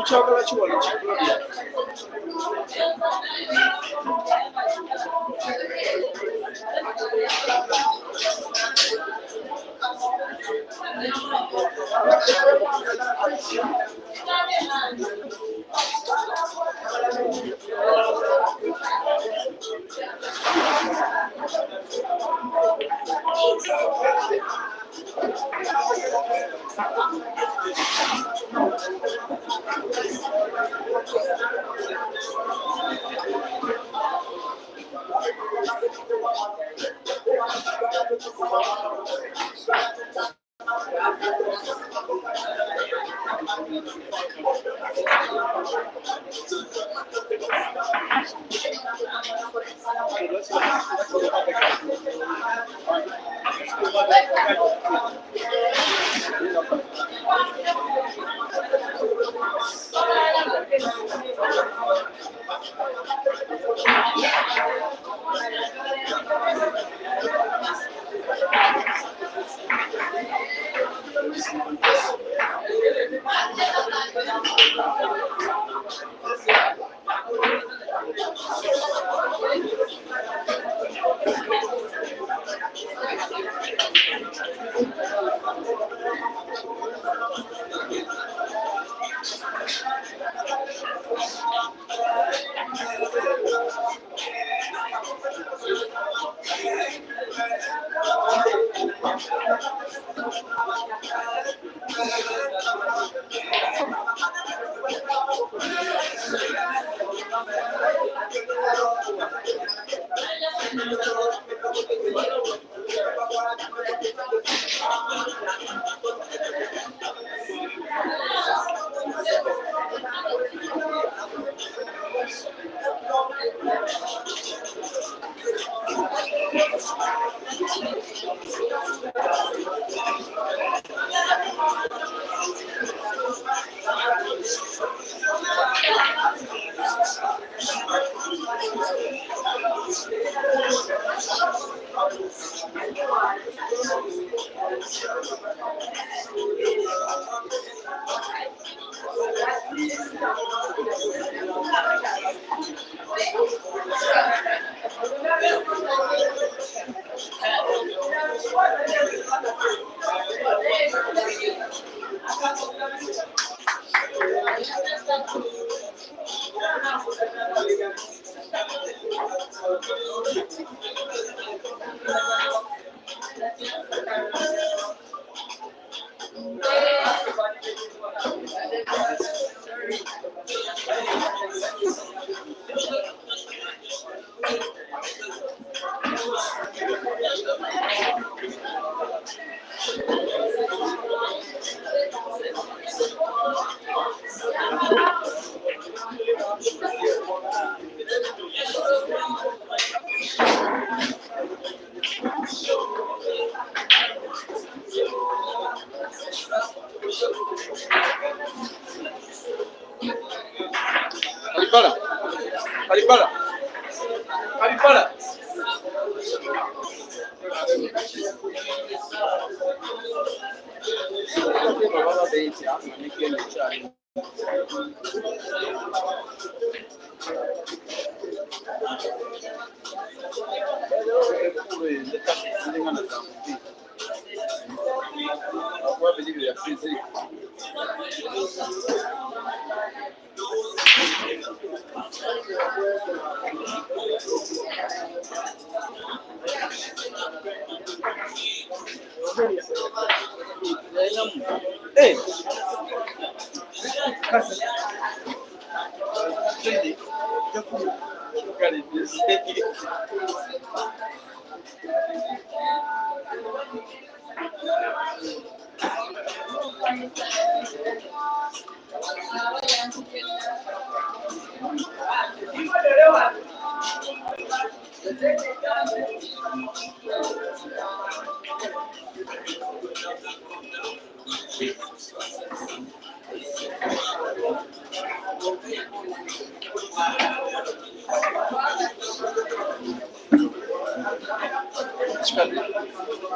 Chocolate ci vuole, Alipala. Alipala. Alipala. Hey,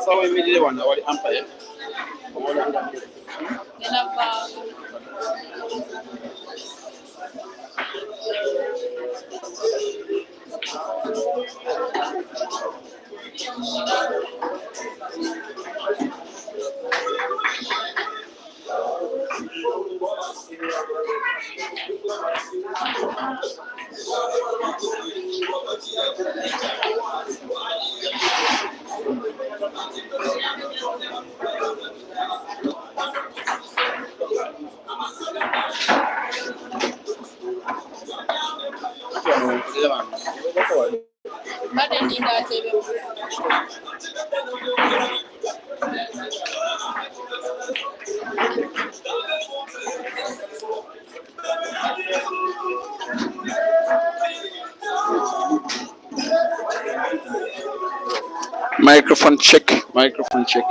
sawa imirire wana wali Ankah. Microphone check. Microphone check.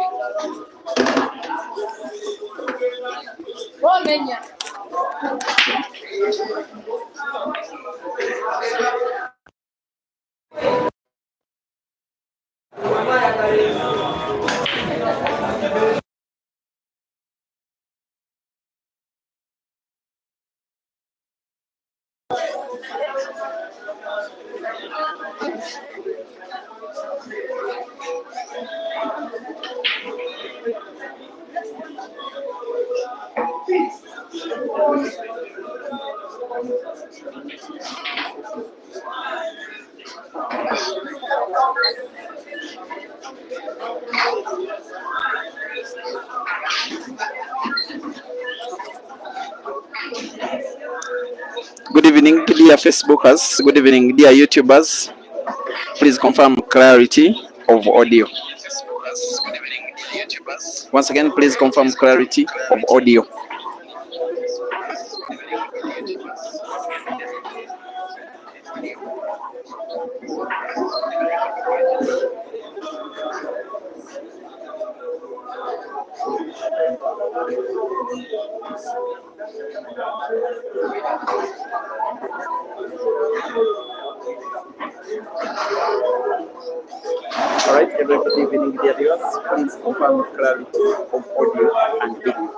Good evening, dear Facebookers. Good evening, dear YouTubers. Please confirm clarity of audio. Once again, please confirm clarity of audio. Alright, everybody, good evening, dear viewers. Please confirm clarity of audio and video.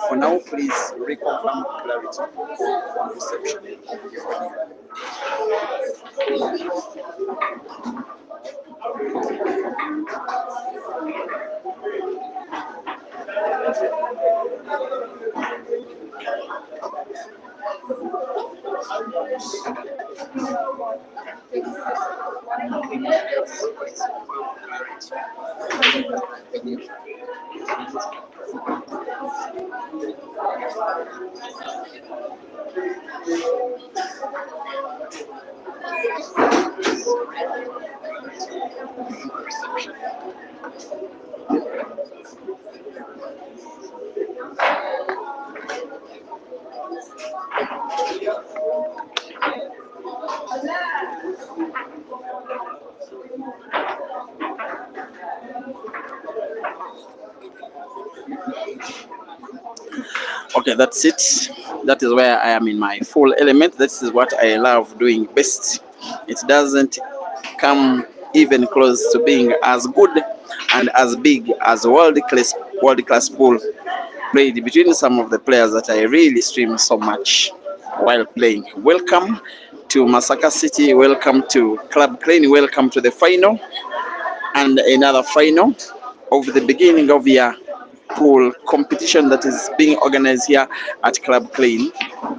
For now, please reconfirm clarity of reception. Okay, that's it. That is where I am in my full element. This is what I love doing best. It doesn't come even close to being as good and as big as world class pool played between some of the players that I really stream so much while playing. Welcome to Masaka City. Welcome to Club Crane. Welcome to the final and another final of the beginning of your pool competition that is being organized here at Club Clean,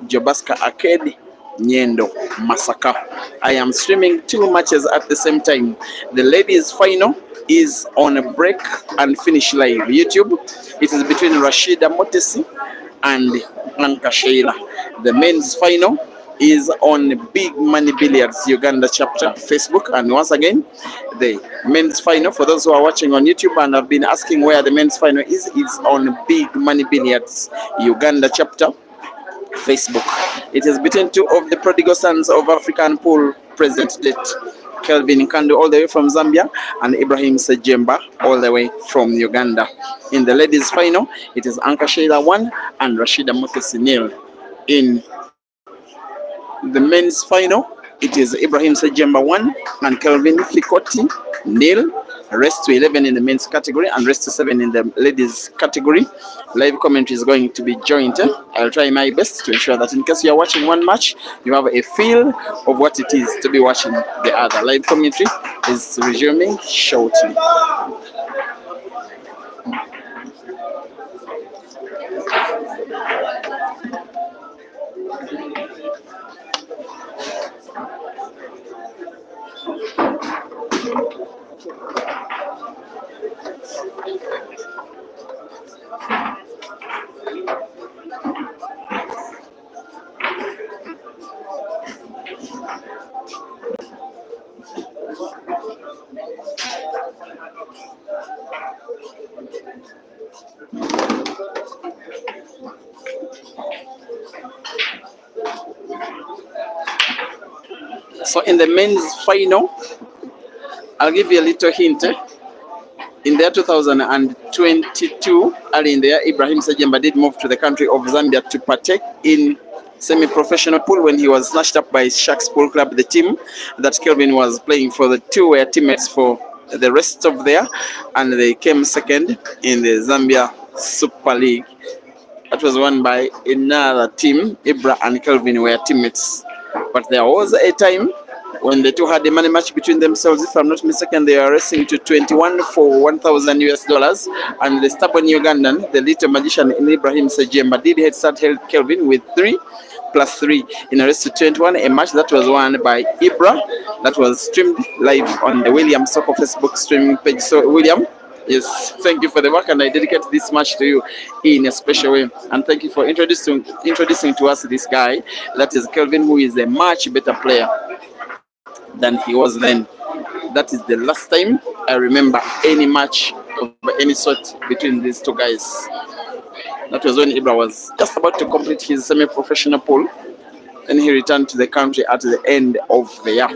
Jobaska Arcade, Nyendo, Masaka. I am streaming two matches at the same time. The ladies' final is on a break and finish live YouTube. It is between Rasheeda Motesi and Ankah. The men's final is on Big Money Billiards Uganda chapter Facebook, and once again the men's final, for those who are watching on YouTube and have been asking where the men's final is, it's on Big Money Billiards Uganda chapter Facebook. It is between two of the prodigal sons of African pool present date, Kelvin Kando all the way from Zambia and Ibrahim Sejemba all the way from Uganda. In the ladies final, it is Ankah 1 and Rasheeda Motesi 0. In the men's final, it is Ibrahim Sejemba 1 and Kelvin Fikoti 0. Rest to 11 in the men's category and rest to 7 in the ladies category. Live commentary is going to be joint. I'll try my best to ensure that in case you are watching one match, you have a feel of what it is to be watching the other. Live commentary is resuming shortly. So in the men's final, I'll give you a little hint. In the year 2022, early in the year, Ibrahim Sejemba did move to the country of Zambia to partake in semi-professional pool when he was snatched up by Sharks Pool Club. The team that Kelvin was playing for, the two were teammates for the rest of the year, and they came second in the Zambia Super League. That was won by another team. Ibra and Kelvin were teammates. But there was a time when the two had a money match between themselves. If I'm not mistaken, they are racing to 21 for $1,000, and the stubborn Ugandan, the little magician in Ibrahim Sejemba, did head start Kelvin with 3 plus 3 in a race to 21, a match that was won by Ibra, that was streamed live on the William Soccer Facebook streaming page. So William, yes, thank you for the work, and I dedicate this match to you in a special way. And thank you for introducing to us this guy, that is Kelvin, who is a much better player than he was then. That is the last time I remember any match of any sort between these two guys. That was when Ibra was just about to complete his semi-professional pool, and he returned to the country at the end of the year.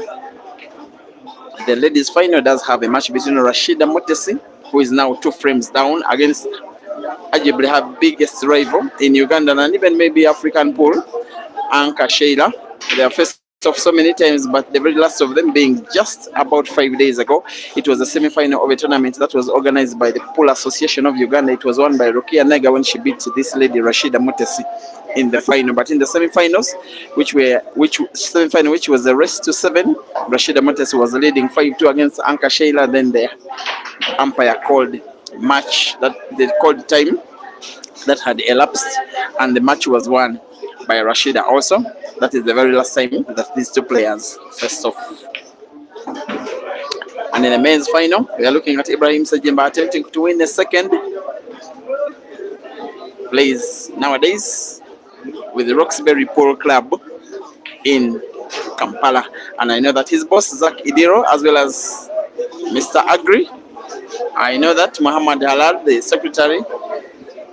The ladies' final does have a match between Rasheeda Motesi, who is now 2 frames down, against arguably her biggest rival in Uganda and even maybe African pool, Ankah. They are faced off so many times, but the very last of them being just about 5 days ago. It was a semi-final of a tournament that was organized by the Pool Association of Uganda. It was won by Rukia Nega when she beat this lady Rasheeda Motesi in the final. But in the semi-finals, which was the rest to 7, Rasheeda Motesi was leading 5-2 against Ankah. Then the umpire called match, that they called time that had elapsed, and the match was won by Rasheeda also. That is the very last time that these two players faced off. And in the men's final, we are looking at Ibrahim Sejemba attempting to win the second. Plays nowadays with the Roxbury Polo Club in Kampala. And I know that his boss, Zach Idiro, as well as Mr. Agri, I know that Muhammad Halal, the secretary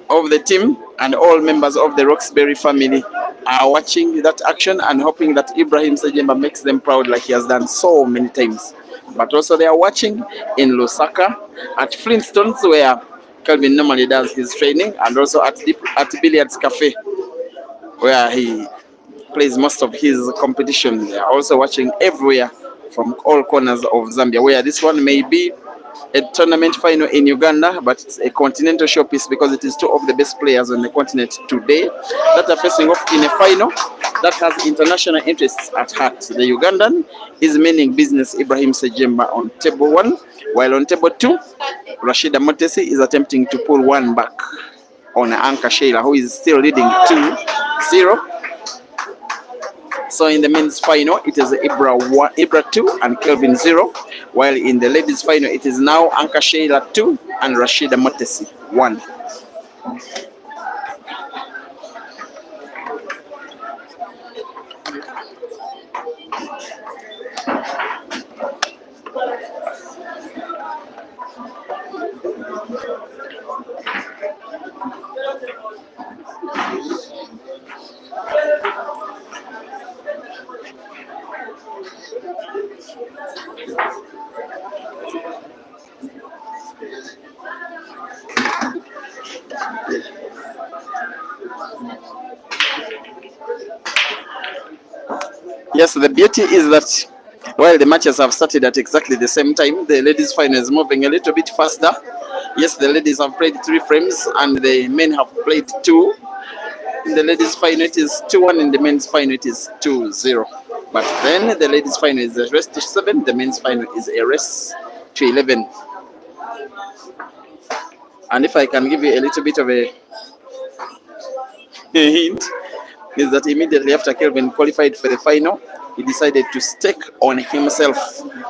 of the team, and all members of the Roxbury family are watching that action and hoping that Ibrahim Sejemba makes them proud like he has done so many times. But also they are watching in Lusaka at Flintstones, where Kelvin normally does his training, and also at Billiards Cafe, where he plays most of his competition. They are also watching everywhere from all corners of Zambia, where this one may be a tournament final in Uganda, but it's a continental showpiece because it is two of the best players on the continent today that are facing off in a final that has international interests at heart. The Ugandan is meaning business Ibrahim Sejemba on table 1, while on table 2, Rasheeda Motesi is attempting to pull one back on Ankah Sheila, who is still leading 2-0. So in the men's final, it is Ibra 2 and Kelvin 0, while in the ladies' final, it is now Ankah Sheila 2 and Rasheeda Motesi 1. Yes, the beauty is that while the matches have started at exactly the same time, the ladies' final is moving a little bit faster. Yes, the ladies have played 3 frames and the men have played 2. In the ladies' final, it is 2-1. In the men's final, it is 2-0. But then the ladies' final is a race to 7. The men's final is a race to 11. And if I can give you a little bit of a hint, is that immediately after Kelvin qualified for the final, he decided to stake on himself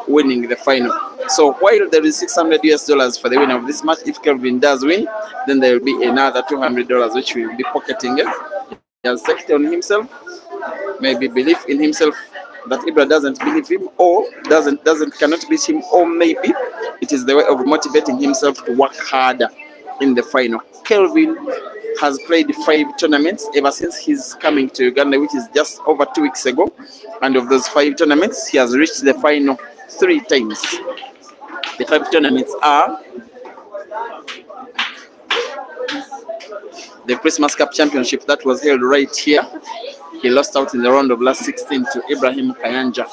winning the final. So while there is $600 for the winner of this match, if Kelvin does win, then there will be another $200 which we will be pocketing. He has staked on himself, maybe belief in himself that Ibra doesn't believe him, or cannot beat him, or maybe it is the way of motivating himself to work harder in the final. Kelvin has played 5 tournaments ever since he's coming to Uganda, which is just over 2 weeks ago. And of those 5 tournaments, he has reached the final 3 times. The 5 tournaments are the Christmas Cup Championship that was held right here. He lost out in the round of last 16 to Ibrahim Kayanja.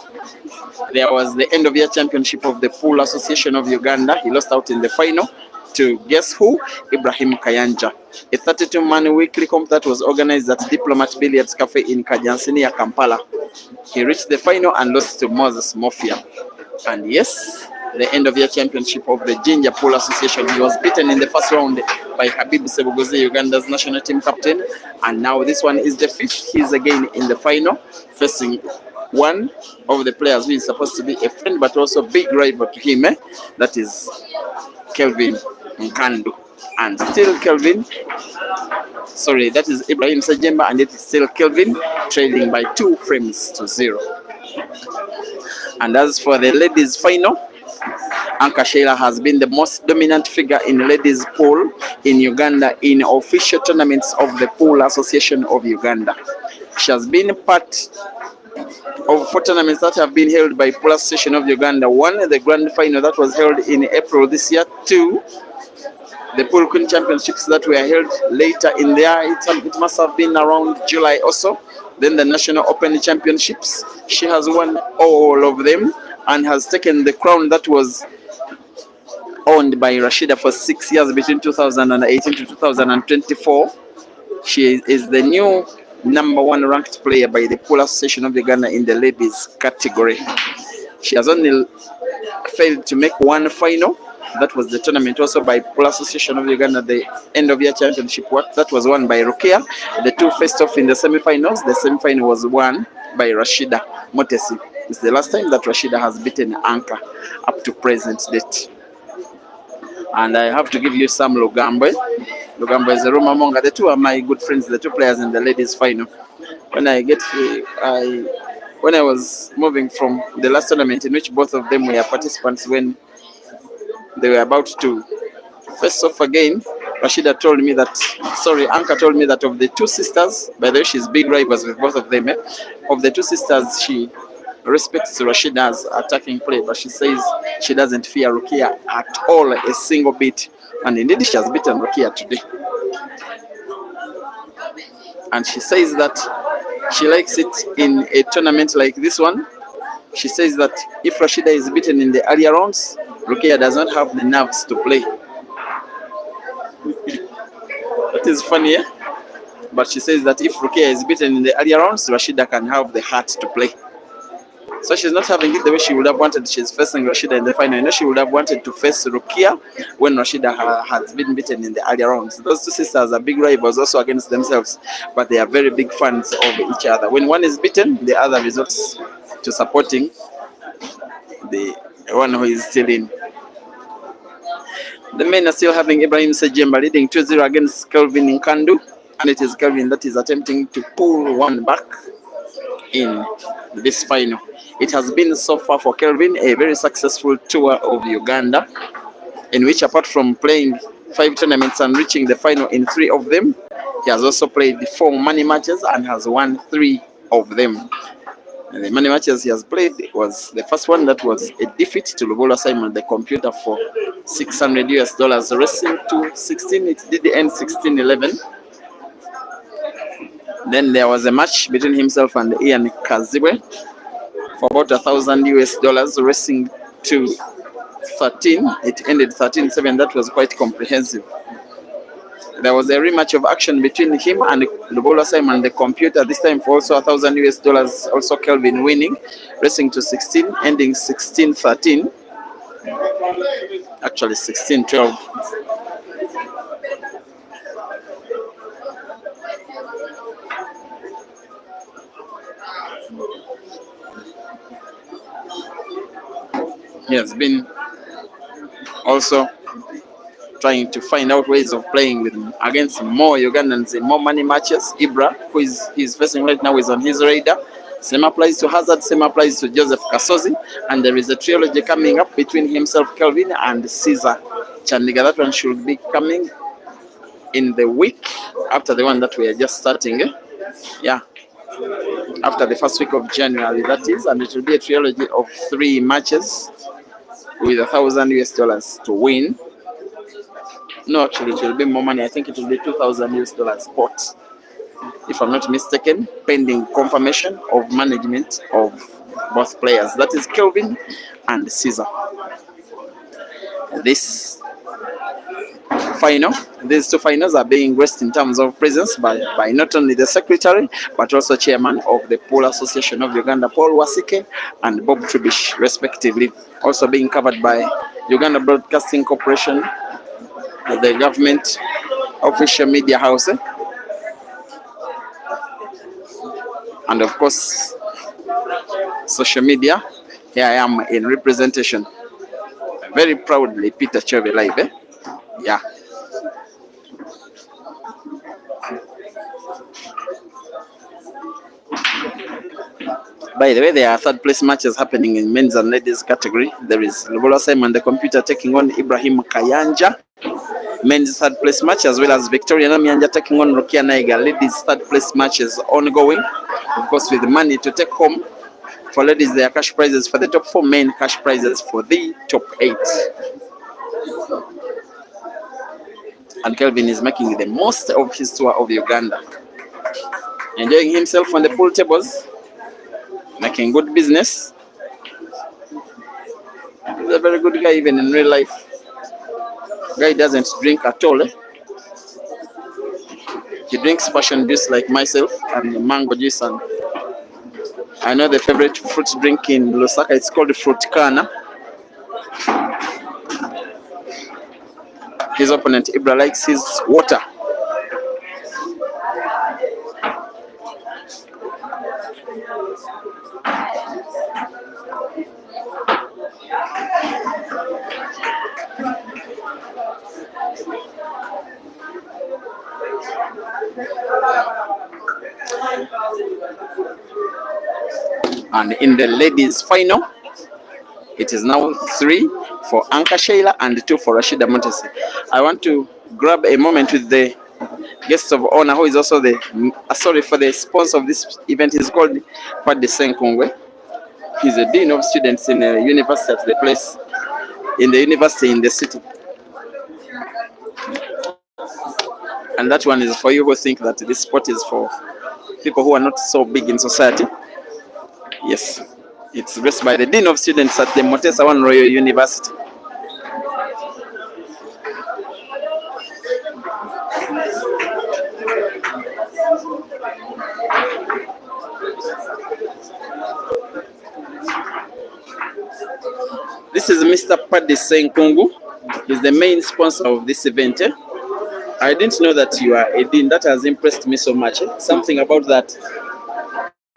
There was the end of year championship of the Pool Association of Uganda. He lost out in the final to guess who? Ibrahim Kayanja. A 32-man weekly comp that was organized at Diplomat Billiards Cafe in Kajansini, Kampala. He reached the final and lost to Moses Mofia. And yes, the end of year championship of the Ginger Pool Association. He was beaten in the first round by Habib Sebugoze, Uganda's national team captain. And now this one is the 5th. He's again in the final, facing one of the players who is supposed to be a friend but also big rival to him. That is Kelvin Nkandu. And still Kelvin, that is Ibrahim Sejemba, and it is still Kelvin trailing by 2 frames to 0. And as for the ladies' final, Ankah Sheila has been the most dominant figure in ladies' pool in Uganda in official tournaments of the Pool Association of Uganda. She has been part of 4 tournaments that have been held by Pool Association of Uganda. 1, the grand final that was held in April this year. 2, the Pool Queen Championships that were held later in the year. It must have been around July also. Then the National Open Championships. She has won all of them and has taken the crown that was owned by Rasheeda for 6 years between 2018 to 2024. She is the new number 1 ranked player by the Pool Association of Uganda in the ladies category. She has only failed to make 1 final. That was the tournament also by Pool Association of Uganda, the end of year championship. That was won by Rukia. The 2 faced off in the semi-finals. The semi-final was won by Rasheeda Motesi. It's the last time that Rasheeda has beaten Ankah up to present date. And I have to give you some Lugambwe. Lugambwe is a Roma Monga. The 2 are my good friends, the 2 players in the ladies' final. When I was moving from the last tournament in which both of them were participants, when they were about to face off again, Ankah told me that of the 2 sisters, by the way, she's big rivals with both of them. Of the 2 sisters, respects Rasheeda's attacking play, but she says she doesn't fear Rukia at all, a single bit. And indeed, she has beaten Rukia today. And she says that she likes it in a tournament like this one. She says that if Rasheeda is beaten in the earlier rounds, Rukia does not have the nerves to play. That is funny, eh? But she says that if Rukia is beaten in the earlier rounds, Rasheeda can have the heart to play. So she's not having it the way she would have wanted. She's facing Rasheeda in the final. You know, she would have wanted to face Rukia when Rasheeda has been beaten in the earlier rounds. Those two sisters are big rivals also against themselves, but they are very big fans of each other. When one is beaten, the other resorts to supporting the one who is still in. The men are still having Ibrahim Sejemba leading 2-0 against Kelvin Nkandu, and it is Kelvin that is attempting to pull one back in this final. It has been so far for Kelvin a very successful tour of Uganda, in which apart from playing 5 tournaments and reaching the final in 3 of them, he has also played 4 money matches and has won 3 of them. And the money matches he has played was the first one that was a defeat to Lubola Simon, the computer, for $600 racing to 16. It did end 16-11. Then there was a match between himself and Ian Kazibwe for about $1,000 racing to 13. It ended 13-7. That was quite comprehensive. There was a rematch of action between him and Lubola Simon, the computer, this time for also $1,000, also Kelvin winning, racing to 16, ending 16-13. Actually 16-12. He has been also trying to find out ways of playing with against more Ugandans in more money matches. Ibra, who he's facing right now, is on his radar. Same applies to Hazard, same applies to Joseph Kasozi, and there is a trilogy coming up between himself, Kelvin, and Caesar Chandiga. That one should be coming in the week after the one that we are just starting. Yeah, after the first week of January, that is, and it will be a trilogy of 3 matches with $1,000 to win. No, actually, it will be more money. I think it will be $2,000 pot, if I'm not mistaken, pending confirmation of management of both players. That is Kelvin and Caesar. These 2 finals are being graced in terms of presence by not only the secretary, but also chairman of the Pool Association of Uganda, Paul Wasike, and Bob Tribish, respectively. Also being covered by Uganda Broadcasting Corporation, the government official media house, and of course social media. Here I am in representation, very proudly, Peter Chove Live. Yeah. By the way, there are 3rd place matches happening in men's and ladies category. There is Lubola Simon, the computer, taking on Ibrahim Kayanja, men's 3rd place match, as well as Victoria Namyanja taking on Rukia Naiga. Ladies 3rd place matches ongoing, of course, with money to take home. For ladies, there are cash prizes for the top 4, men cash prizes for the top 8. And Kelvin is making the most of his tour of Uganda, enjoying himself on the pool tables, making good business. He's a very good guy even in real life. Guy doesn't drink at all. He drinks passion juice like myself and mango juice, and I know the favorite fruit drink in Lusaka, it's called fruit kana. His opponent Ibra likes his water. And in the ladies' final, it is now 3 for Ankah Sheila and 2 for Rasheeda Montesi. I want to grab a moment with the guest of honor, who is also the for the sponsor of this event. Is called Padi Senkungwe. He's a dean of students in a university at the place, in the university in the city. And that one is for you who think that this sport is for people who are not so big in society. Yes, it's raised by the dean of students at the Motesa One Royal University. This is Mr. Paddy Senkungu. He's the main sponsor of this event. I didn't know that you are a dean. That has impressed me so much. Something about that.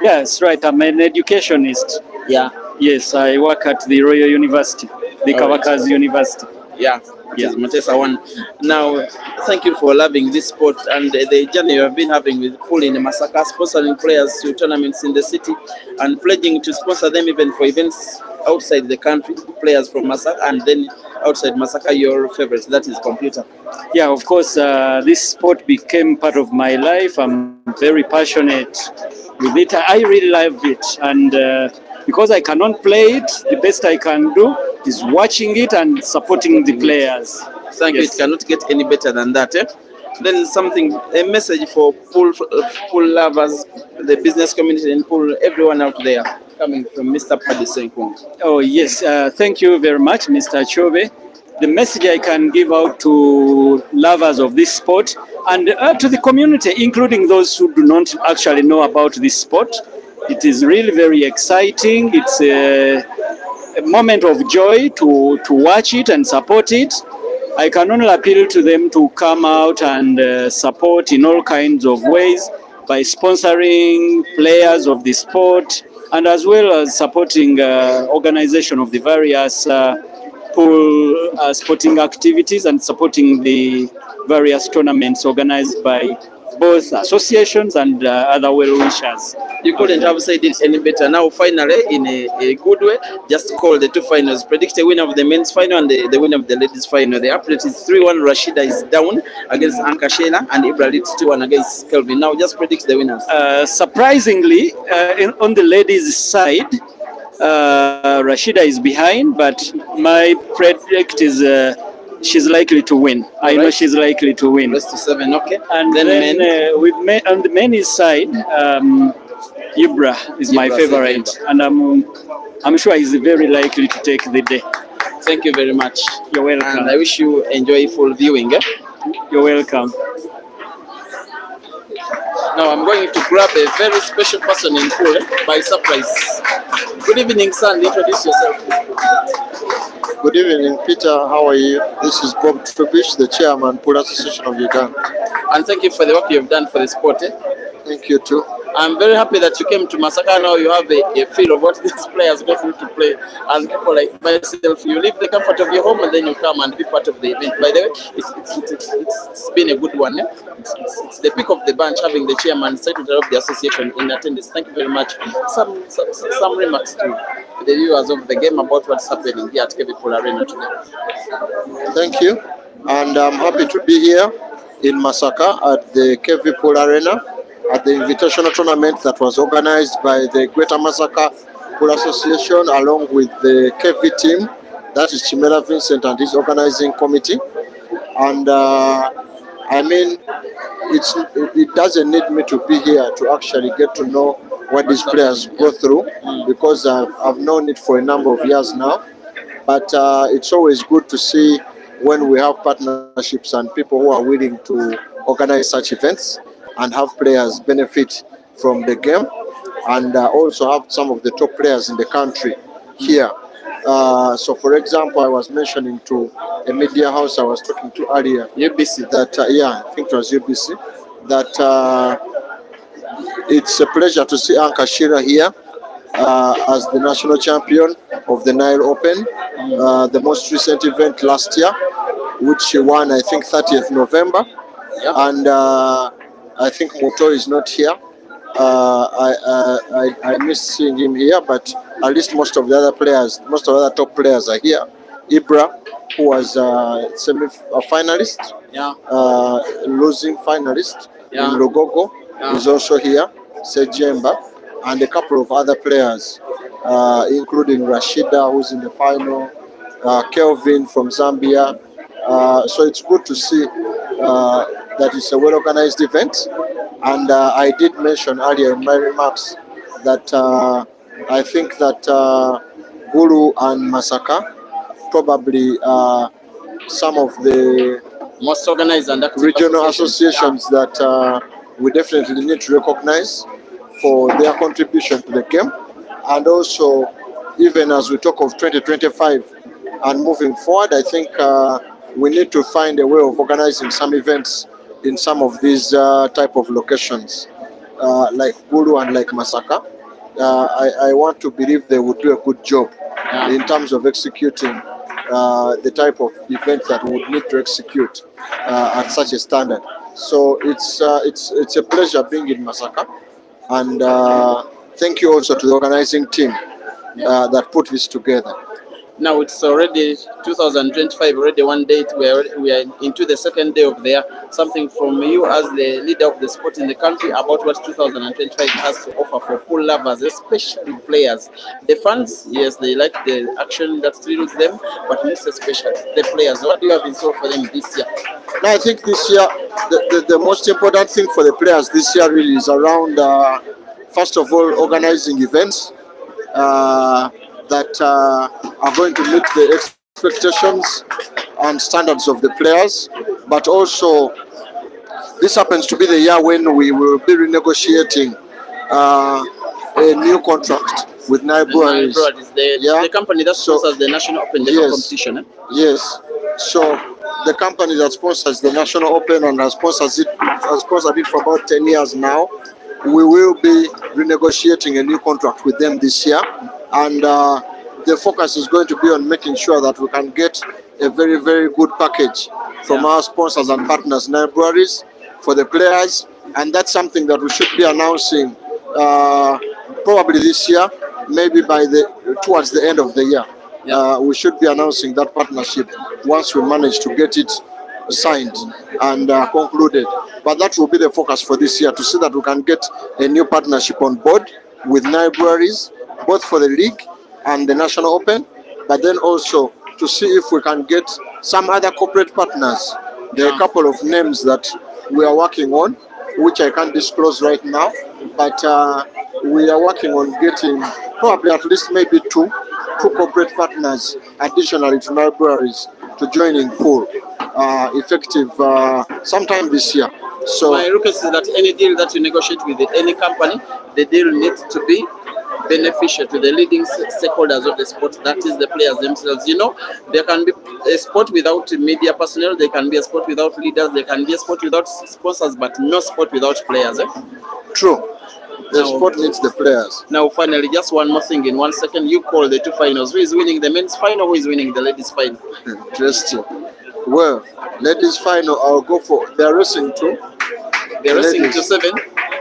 Yes, right. I'm an educationist. Yeah. Yes, I work at the Royal University, the Kawakazi University. Yeah. It is Motesa One. Now, thank you for loving this sport and the journey you have been having with Pool in Masaka, sponsoring players to tournaments in the city and pledging to sponsor them even for events outside the country, players from Masaka, and then outside Masaka, your favorite, that is computer. Yeah, of course, this sport became part of my life. I'm very passionate with it. I really love it. And because I cannot play it, the best I can do is watching it and supporting the players. Thank you. It cannot get any better than that. Then a message for pool lovers, the business community in pool, everyone out there, coming from Mr. Paddy Senkungu. Oh, yes. Thank you very much, Mr. Chobe. The message I can give out to lovers of this sport and to the community, including those who do not actually know about this sport, it is really very exciting. It's a moment of joy to watch it and support it. I can only appeal to them to come out and support in all kinds of ways by sponsoring players of the sport and as well as supporting organization of the various pool sporting activities and supporting the various tournaments organized by both associations and other well-wishers. You couldn't have said it any better. Now, finally, in a good way, just call the two finals. Predict the winner of the men's final and the winner of the ladies' final. The update is 3-1. Rasheeda is down against Ankah and Ibra leads 2-1 against Kelvin. Now, just predict the winners. Surprisingly, on the ladies' side, Rasheeda is behind, but my predict is she's likely to win. I know she's likely to win. Rest to 7, okay. And then on the men's side, Ibra is my favorite, and I'm sure he's very likely to take the day. Thank you very much. You're welcome. And I wish you enjoyable viewing. You're welcome. Now I'm going to grab a very special person in pool by surprise. Good evening, son. Introduce yourself. Good evening, Peter. How are you? This is Bob Trubish, the chairman, Pool Association of Uganda. And thank you for the work you've done for the sport. Thank you too. I'm very happy that you came to Masaka. Now you have a feel of what these players go through to play. And people like myself, you leave the comfort of your home and then you come and be part of the event. By the way, it's been a good one. It's the pick of the bunch having the chairman, secretary of the association in attendance. Thank you very much. Some remarks to the viewers of the game about what's happening here at KV Pool Arena today. Thank you. And I'm happy to be here in Masaka at the KV Pool Arena at the invitational tournament that was organized by the Greater Masaka Pool Association along with the KV team, that is Chimera Vincent and his organizing committee. And I mean, it doesn't need me to be here to actually get to know what these players go through because I've known it for a number of years now. But it's always good to see when we have partnerships and people who are willing to organize such events and have players benefit from the game and also have some of the top players in the country here. So, for example, I was mentioning to a media house I was talking to earlier, UBC, that, I think it was UBC, that it's a pleasure to see Ankah here as the national champion of the Nile Open, the most recent event last year, which she won, I think, 30th November. Yep. And I think Moto is not here. I miss seeing him here, but at least most of the other top players are here. Ibra, who was semi-finalist, losing finalist in Lugogo, is also here. Sejemba, and a couple of other players. including Rasheeda, who's in the final, Kelvin from Zambia. So it's good to see that it's a well organized event. And I did mention earlier in my remarks that I think that Gulu and Masaka probably some of the Most organized and active regional associations. associations that we definitely need to recognize for their contribution to the game. And also, even as we talk of 2025 and moving forward, I think we need to find a way of organizing some events in some of these type of locations, like Gulu and like Masaka. I want to believe they would do a good job in terms of executing the type of event that we would need to execute at such a standard. So it's a pleasure being in Masaka, and thank you also to the organizing team that put this together. Now it's already 2025, already one date. We are into the second day of the year. Something from you as the leader of the sport in the country about what 2025 has to offer for pool lovers, especially players. The fans, yes, they like the action that thrills them, but most especially the players. What do you have in store for them this year? Now, I think this year, the most important thing for the players this year really is around, first of all, organizing events that are going to meet the expectations and standards of the players. But also, this happens to be the year when we will be renegotiating a new contract with Nile Breweries. The company that sponsors the National Open competition. Yes. So the company that sponsors the National Open and has sponsored it for about 10 years now, we will be renegotiating a new contract with them this year. And the focus is going to be on making sure that we can get a very, very good package from our sponsors and partners, Nile Breweries, for the players. And that's something that we should be announcing probably this year, maybe towards the end of the year. We should be announcing that partnership once we manage to get it signed and concluded. But that will be the focus for this year, to see that we can get a new partnership on board with Nile Breweries, both for the league and the National Open, but then also to see if we can get some other corporate partners. There are a couple of names that we are working on, which I can't disclose right now, but we are working on getting probably at least maybe two corporate partners additionally to Nile Breweries to join in pool, effective sometime this year. So my request is that any deal that you negotiate with any company, the deal needs to be beneficial to the leading stakeholders of the sport, that is the players themselves. You know, there can be a sport without media personnel, there can be a sport without leaders, there can be a sport without sponsors, but no sport without players. True. The sport needs the players. Now, finally, just one more thing in 1 second. You call the two finals. Who is winning the men's final? Who is winning the ladies' final? Interesting. Well, ladies' final, I'll go for. They're racing too. They're racing to 7.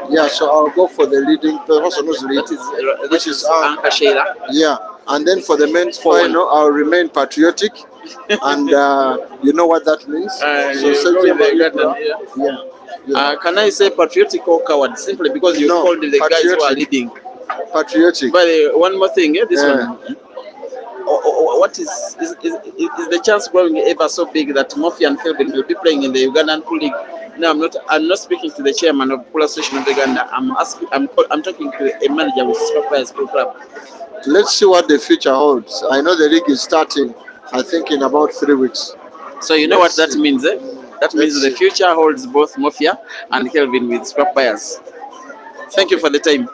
Yeah, so I'll go for the leading. The person who's leading, which is Ankah. Yeah, and then for the men's final, I'll remain patriotic, and you know what that means. Can I say patriotic or coward? Simply because you called the guys who are leading. Patriotic. But one more thing, this one. What is the chance growing ever so big that Murphy and Kelvin will be playing in the Ugandan Pool League? No, I'm not speaking to the chairman of Pool Association of Uganda. I'm talking to a manager with Scrapwire School Club. Let's see what the future holds. I know the league is starting, I think, in about 3 weeks. So you know what that means, eh? That means the future holds both Mafia and Kelvin with scrap buyers. Thank you for the time.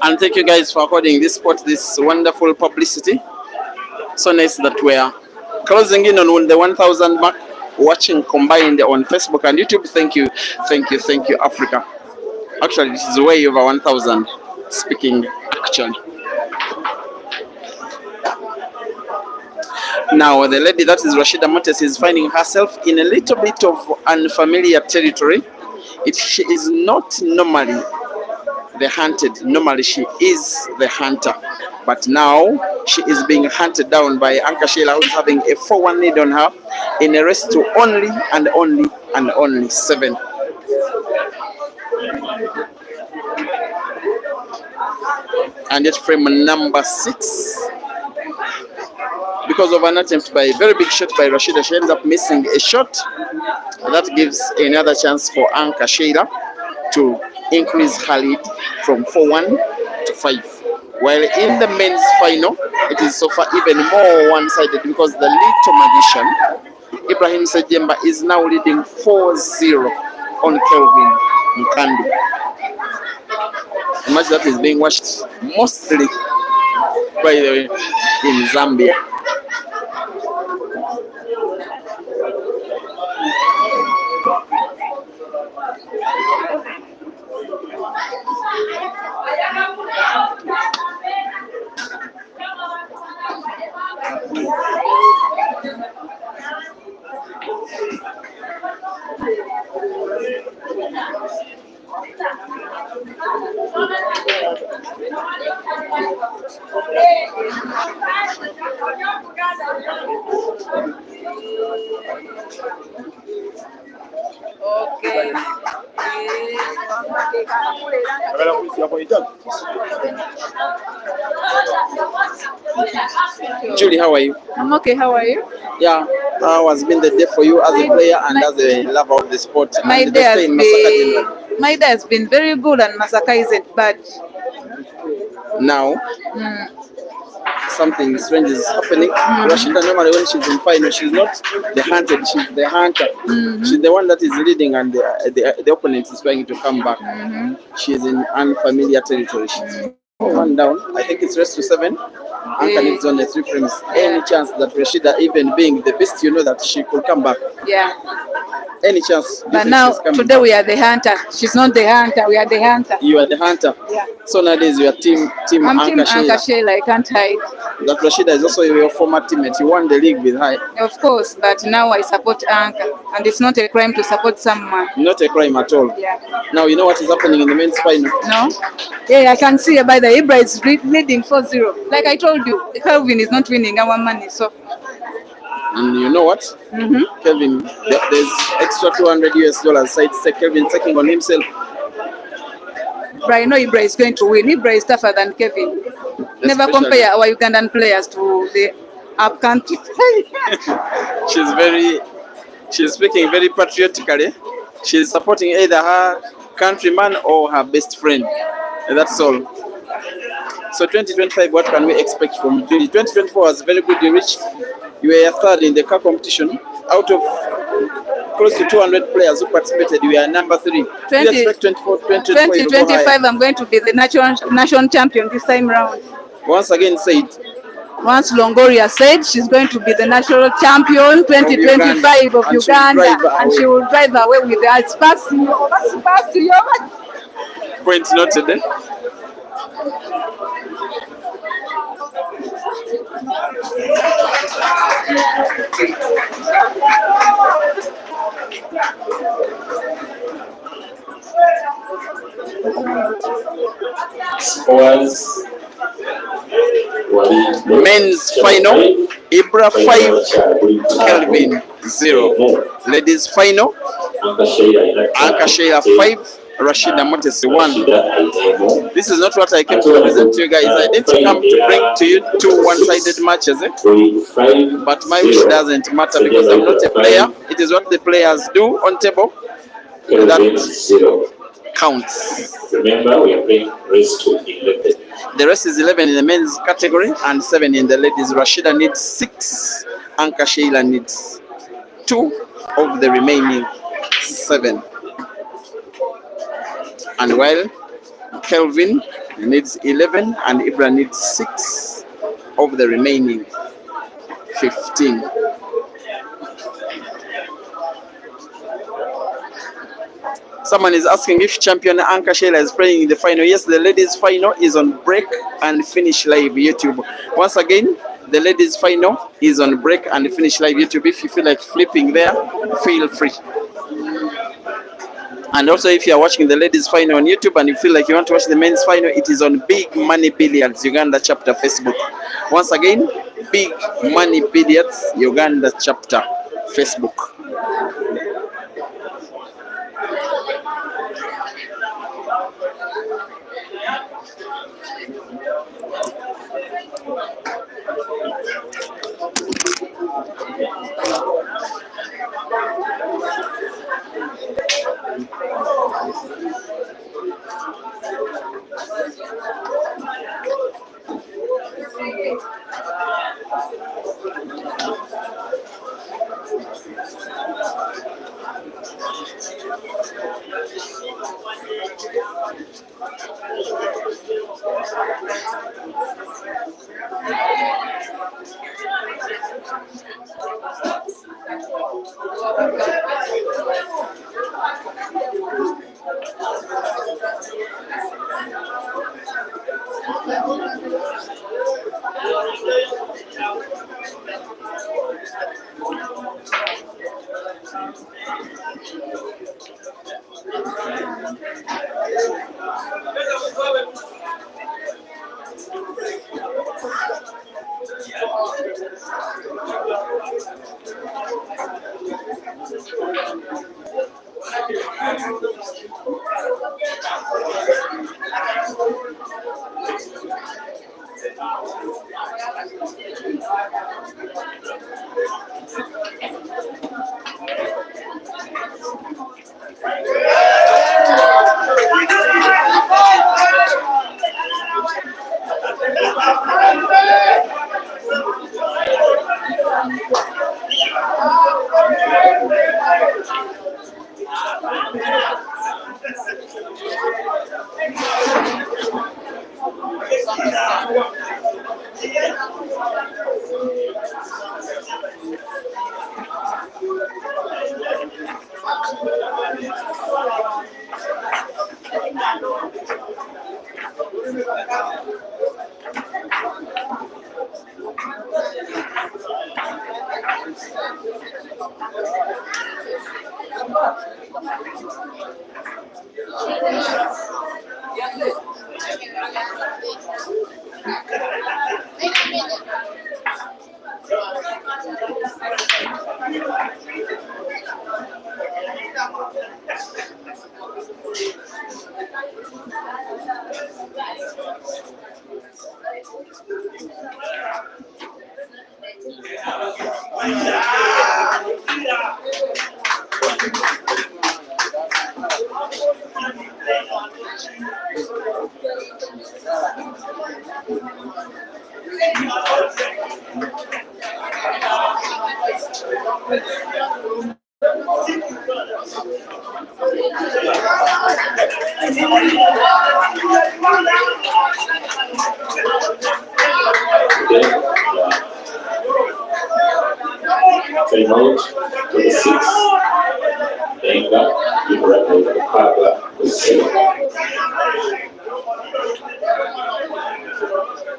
And thank you guys for according this sport this wonderful publicity. So nice that we are closing in on the 1,000 mark watching combined on Facebook and YouTube. Thank you, Africa. Actually, this is way over 1,000 speaking actually. Now, the lady that is Rasheeda Montes is finding herself in a little bit of unfamiliar territory. She is not normally the hunted. Normally, she is the hunter. But now, she is being hunted down by Ankah Sheila, who is having a 4-1 lead on her in a race to only 7. And yet frame number 6. Because of an attempt by a very big shot by Rasheeda, she ends up missing a shot. That gives another chance for Ankah Sheila to increase her lead from 4-1 to 5. While in the men's final, it is so far even more one-sided because the little magician, Ibrahim Sejemba, is now leading 4-0 on Kelvin Mkandu. A match that is being watched mostly, by the way, in Zambia. Julie, how are you? I'm okay, how are you? Yeah, how has been the day for you as a player and as a lover of the sport? My day has been very good and Masaka isn't bad. Now, something strange is happening. Rasheeda, normally when she's in final, she's not the hunted, she's the hunter. She's the one that is leading and the opponent is trying to come back. She's in unfamiliar territory. She's 1 down. I think it's race to 7. Ankah needs only 3 frames. Any chance that Rasheeda, even being the best, you know that she could come back? Yeah. Any chance? But now, today we are the hunter. She's not the hunter, we are the hunter. You are the hunter? Yeah. So nowadays you are team I'm Ankah team Ankah Sheila, I can't hide. That Rasheeda is also your former teammate. You won the league with her. Of course, but now I support Ankah. And it's not a crime to support someone. Not a crime at all. Yeah. Now you know what is happening in the men's final? No? Yeah, I can see by the Ibra is leading 4-0. Like I told you, Kelvin is not winning our money, so. And you know what? Kelvin, there's extra $200 side stake. Kelvin taking on himself. But I know Ibra is going to win. Ibra is tougher than Kevin. Never compare our Ugandan players to the up country. She's speaking very patriotically. She's supporting either her countryman or her best friend. And that's all. So 2025, what can we expect from Julie? 2024 was very good. You were 3rd in the car competition. Out of close to 200 players who participated, we are number 3. 2025, I'm going to be the national champion this time round. Once again, say it. Once Longoria said she's going to be the national champion 2025 of Uganda, and she will drive away with the Point noted. Men's final, Ibra 5, Kelvin 0. Ladies final, Ankah Sheila 5, Rasheeda Motesi 1. This is not what I came to present to you guys. I didn't come to bring to you two one-sided matches, but my wish doesn't matter because I'm not a player. It is what the players do on table that counts. Remember, we are playing race to 11. The rest is 11 in the men's category and 7 in the ladies. Rasheeda needs 6. Ankah Sheila needs 2 of the remaining 7. And while Kelvin needs 11 and Ibra needs 6 of the remaining 15. Someone is asking if champion Ankah Sheila is playing in the final. Yes, the ladies' final is on Break and Finish Live YouTube. Once again, the ladies' final is on Break and Finish Live YouTube. If you feel like flipping there, feel free. And also, if you are watching the ladies' final on YouTube and you feel like you want to watch the men's final, it is on Big Money Billiards Uganda chapter Facebook. Once again, Big Money Billiards Uganda chapter Facebook. Timeout 26. Ankah, Ibra, Papa, 7.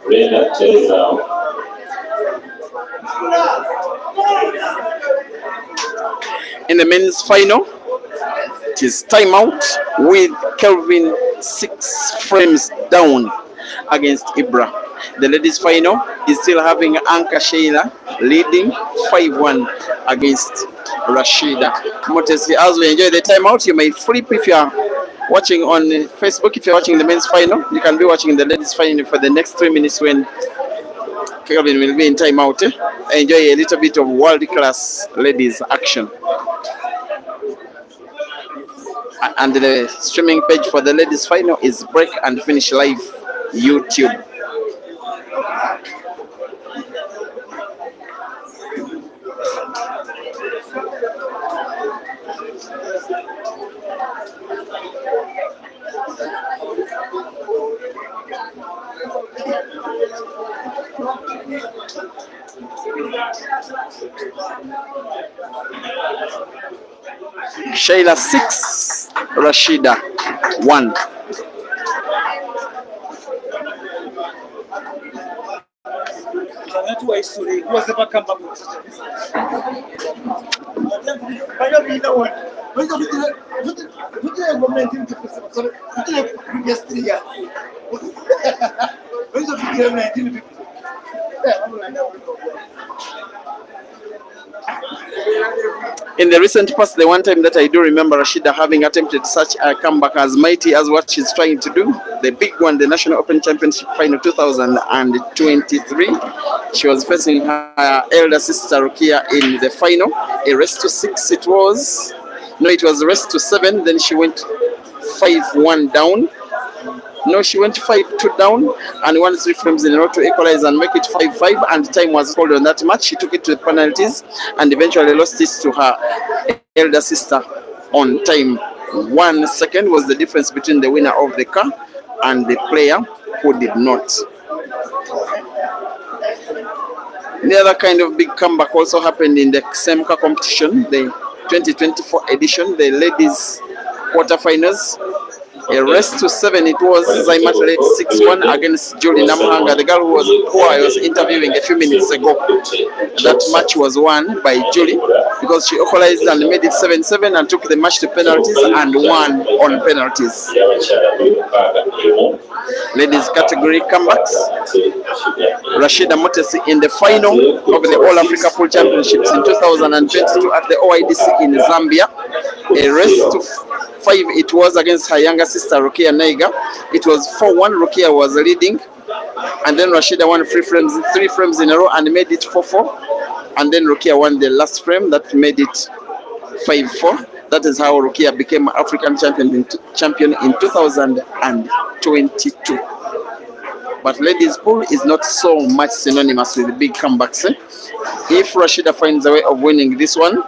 Brenda tells out. In the men's final, it is timeout with Kelvin 6 frames down against Ibra. The ladies' final is still having Ankah Sheila leading 5-1 against Rasheeda Motesi. As we enjoy the timeout, you may flip if you are watching on Facebook, if you're watching the men's final, you can be watching the ladies' final for the next 3 minutes when Kelvin will be in timeout. Enjoy a little bit of world-class ladies action. And the streaming page for the ladies' final is Break and Finish Live YouTube. Shayla 6, Rasheeda 1. In the recent past, the one time that I do remember Rasheeda having attempted such a comeback as mighty as what she's trying to do, the big one, the National Open Championship Final 2023, she was facing her elder sister Rukia in the final. A race to 6 it was. No, it was a race to 7, then she went 5-1 down. No, she went 5-2 down and won 3 frames in a row to equalize and make it 5-5, and time was called on that match. She took it to the penalties and eventually lost it to her elder sister on time. 1 second was the difference between the winner of the car and the player who did not. The other kind of big comeback also happened in the same car competition, the 2024 edition, the ladies quarterfinals. A race to 7 it was. Zaimat led 6-1 against Julie Namhanga, the girl who I was interviewing a few minutes ago. That match was won by Julie because she equalized and made it 7-7 and took the match to penalties and won on penalties. Ladies category comebacks. Rasheeda Motesi in the final of the All Africa Pool Championships in 2022 at the OIDC in Zambia. A race to 5 it was against her younger sister Rukia Naiga. It was 4-1. Rukia was leading, and then Rasheeda won 3 frames in a row and made it 4-4, and then Rukia won the last frame that made it 5-4. That is how Rukia became African champion in 2022. But ladies pool is not so much synonymous with big comebacks. If Rasheeda finds a way of winning this one,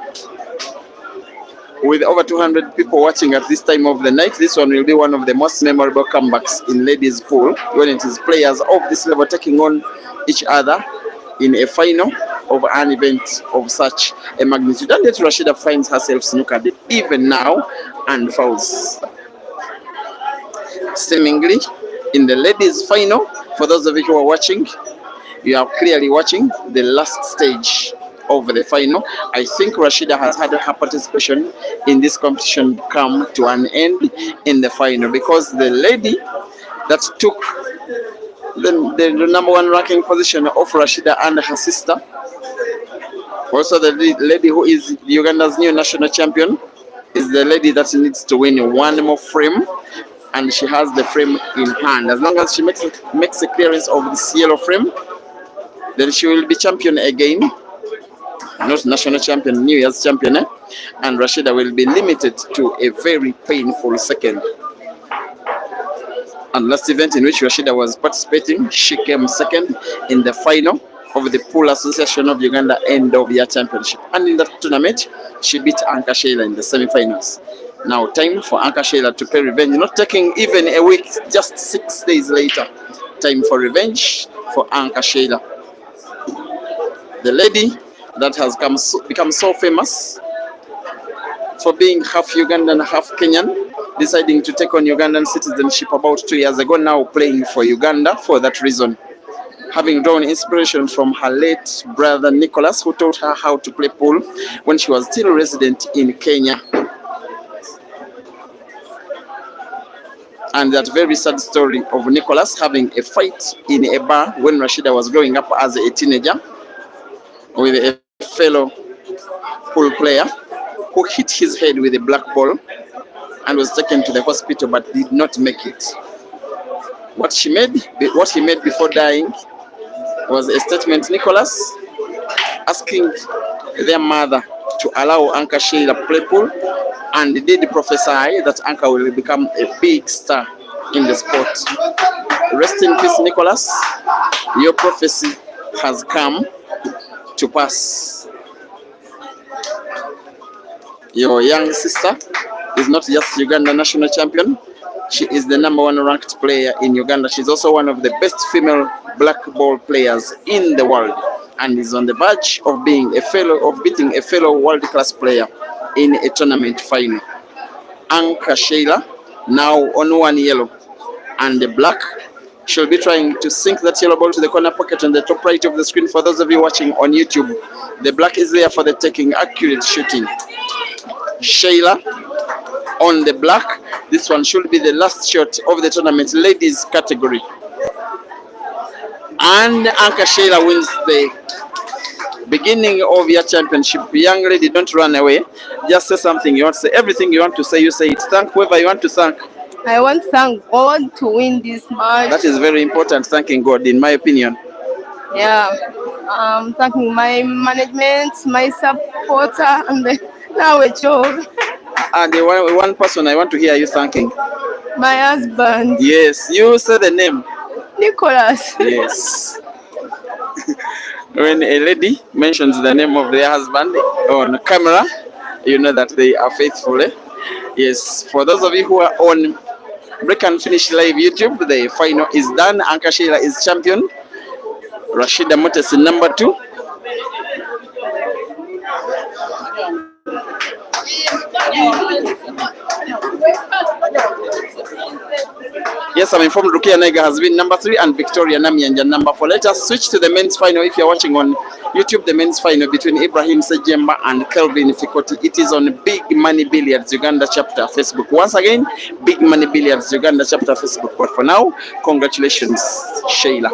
with over 200 people watching at this time of the night, this one will be one of the most memorable comebacks in ladies pool, when it is players of this level taking on each other in a final of an event of such a magnitude. And yet Rasheeda finds herself snookered even now and fouls. Seemingly, in the ladies final, for those of you who are watching, you are clearly watching the last stage of the final. I think Rasheeda has had her participation in this competition come to an end in the final, because the lady that took the number 1 ranking position of Rasheeda and her sister, also the lady who is Uganda's new national champion, is the lady that needs to win 1 more frame, and she has the frame in hand. As long as she makes a clearance of this yellow frame, then she will be champion again. Not national champion, New Year's champion, and Rasheeda will be limited to a very painful second. And last event in which Rasheeda was participating, she came second in the final of the Pool Association of Uganda End of Year Championship, and in that tournament she beat Ankah Shayla in the semi-finals. Now time for Ankah Shayla to pay revenge, not taking even a week, just 6 days later. Time for revenge for Ankah Shayla, the lady that has become so famous for being half Ugandan, half Kenyan, deciding to take on Ugandan citizenship about 2 years ago, now playing for Uganda for that reason. Having drawn inspiration from her late brother Nicholas, who taught her how to play pool when she was still resident in Kenya. And that very sad story of Nicholas having a fight in a bar when Rasheeda was growing up as a teenager with a fellow pool player who hit his head with a black ball and was taken to the hospital but did not make it. What he made before dying was a statement, Nicholas, asking their mother to allow Ankah Sheila play pool, and did prophesy that Ankah will become a big star in the sport. Rest in peace, Nicholas. Your prophecy has come to pass. Your young sister is not just Uganda national champion. She is the #1 ranked player in Uganda. She's also one of the best female black ball players in the world, and is on the verge of beating a fellow world-class player in a tournament final. Ankah Sheila, now on 1 yellow and the black, she'll be trying to sink that yellow ball to the corner pocket on the top right of the screen. For those of you watching on YouTube, the black is there for the taking, accurate shooting. Sheila on the black. This one should be the last shot of the tournament, ladies category. And Ankah Sheila wins the beginning of your championship. Young lady, don't run away. Just say something you want to say. Everything you want to say, you say it. Thank whoever you want to thank. I want to thank God to win this match. That is very important, thanking God, in my opinion. Yeah. Thanking my management, my supporter, and now a job. And the one person I want to hear you thanking. My husband. Yes, you say the name. Nicholas. Yes. When a lady mentions the name of their husband on camera, you know that they are faithful. Yes. For those of you who are on Break and Finish Live YouTube, the final is done. Ankah Sheila is champion. Rasheeda Motesi #2. Yes, I'm informed Rukia Naiga has been #3 and Victoria Namianja #4. Let us switch to the men's final. If you're watching on YouTube, the men's final between Ibrahim Sejemba and Kelvin Fikoti. It is on Big Money Billiards Uganda chapter Facebook. Once again, Big Money Billiards Uganda chapter Facebook. But for now, congratulations, Sheila.